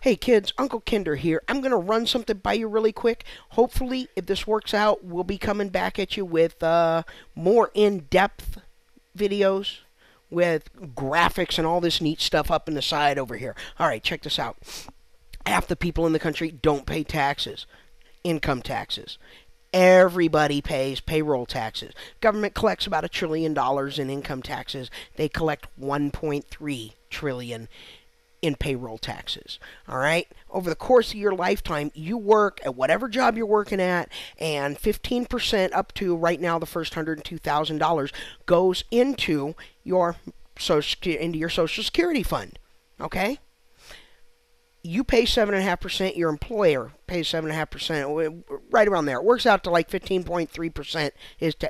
Hey kids, Uncle Kinder here. I'm going to run something by you really quick. Hopefully, if this works out, we'll be coming back at you with more in-depth videos with graphics and all this neat stuff up in the side over here. All right, check this out. Half the people in the country don't pay taxes, income taxes. Everybody pays payroll taxes. Government collects about $1 trillion in income taxes. They collect 1.3 trillion in payroll taxes. All right? Over the course of your lifetime, you work at whatever job you're working at, and 15% up to right now the first $102,000 goes into your Social Security fund. Okay? You pay 7.5%, your employer pays 7.5%, right around there. It works out to like 15.3%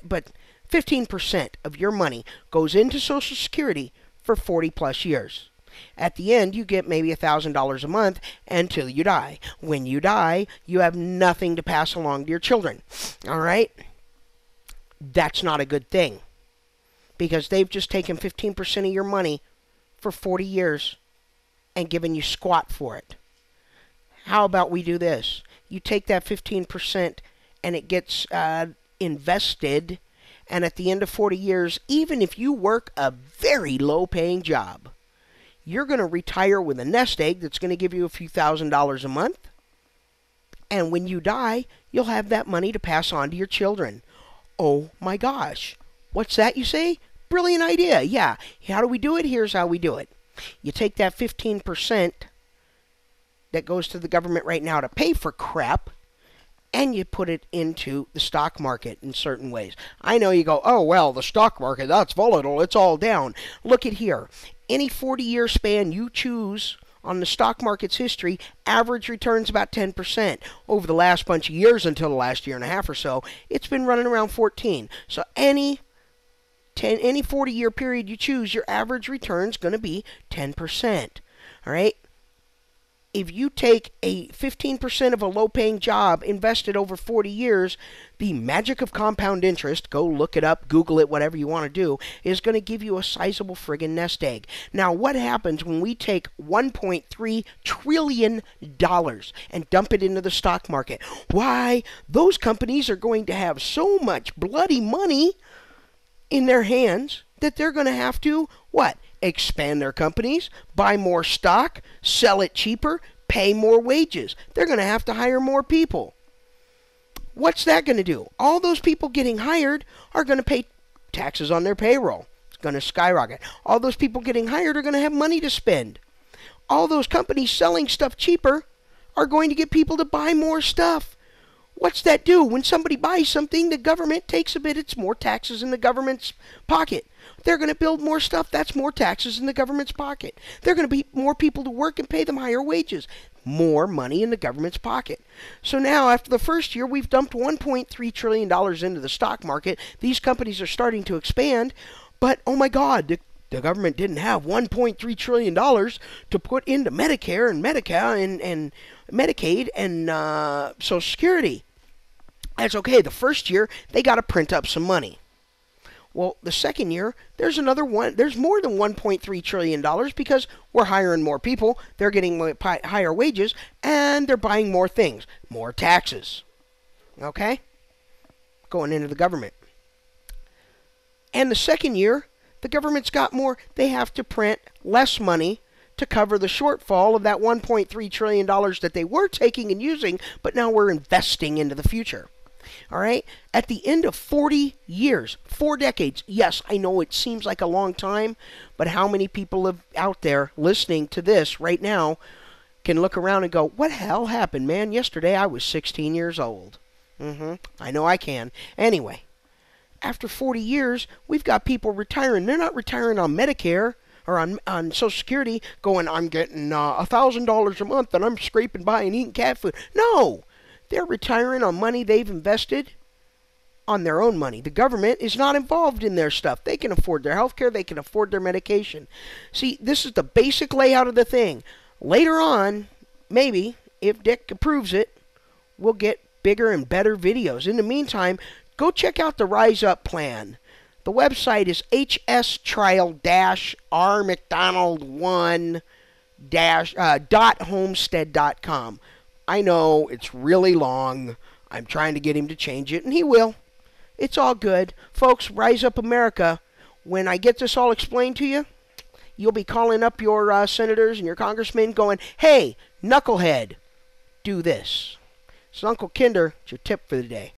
but 15% of your money goes into Social Security for 40 plus years. At the end, you get maybe $1,000 a month until you die. When you die, you have nothing to pass along to your children. All right? That's not a good thing, because they've just taken 15% of your money for 40 years and given you squat for it. How about we do this? You take that 15% and it gets invested, and at the end of 40 years, even if you work a very low-paying job, you're going to retire with a nest egg that's going to give you a few $1,000s a month. And when you die, you'll have that money to pass on to your children. Oh my gosh. What's that, you say? Brilliant idea. Yeah. How do we do it? Here's how we do it. You take that 15% that goes to the government right now to pay for crap, and you put it into the stock market in certain ways. I know you go, oh, well, the stock market, that's volatile. It's all down. Look at here. Any 40-year span you choose on the stock market's history, average returns about 10%. Over the last bunch of years, until the last year and a half or so, it's been running around 14. So any 40-year period you choose, your average return's going to be 10%. All right? If you take a 15% of a low-paying job invested over 40 years, the magic of compound interest, go look it up, Google it, whatever you want to do, is going to give you a sizable friggin' nest egg. Now, what happens when we take $1.3 trillion and dump it into the stock market? Why, those companies are going to have so much bloody money in their hands that they're going to have to, what? Expand their companies, buy more stock, sell it cheaper, pay more wages. They're going to have to hire more people. What's that going to do? All those people getting hired are going to pay taxes on their payroll. It's going to skyrocket. All those people getting hired are going to have money to spend. All those companies selling stuff cheaper are going to get people to buy more stuff. What's that do? When somebody buys something, the government takes a bit. It's more taxes in the government's pocket. They're going to build more stuff. That's more taxes in the government's pocket. They're going to be more people to work and pay them higher wages. More money in the government's pocket. So now, after the first year, we've dumped $1.3 trillion into the stock market. These companies are starting to expand. But, oh my God, the government didn't have $1.3 trillion to put into Medicare and Medicaid and Social Security. That's okay. The first year, they got to print up some money. Well, the second year, there's more than $1.3 trillion because we're hiring more people, they're getting higher wages, and they're buying more things, more taxes. Okay? Going into the government. And the second year, the government's got more. They have to print less money to cover the shortfall of that $1.3 trillion that they were taking and using, but now we're investing into the future. All right? At the end of 40 years, 4 decades, yes, I know it seems like a long time, but how many people out there listening to this right now can look around and go, what the hell happened, man? Yesterday I was 16 years old. I know I can. Anyway, after 40 years, we've got people retiring. They're not retiring on Medicare or on Social Security going, I'm getting $1,000 a month and I'm scraping by and eating cat food. No! They're retiring on money they've invested on their own money. The government is not involved in their stuff. They can afford their health care. They can afford their medication. See, this is the basic layout of the thing. Later on, maybe, if Dick approves it, we'll get bigger and better videos. In the meantime, go check out the Rise Up plan. The website is hstrial-rmcdonald1 homestead.com. I know it's really long. I'm trying to get him to change it, and he will. It's all good. Folks, Rise Up America, when I get this all explained to you, you'll be calling up your senators and your congressmen going, hey, knucklehead, do this. So Uncle Kinder, it's your tip for the day.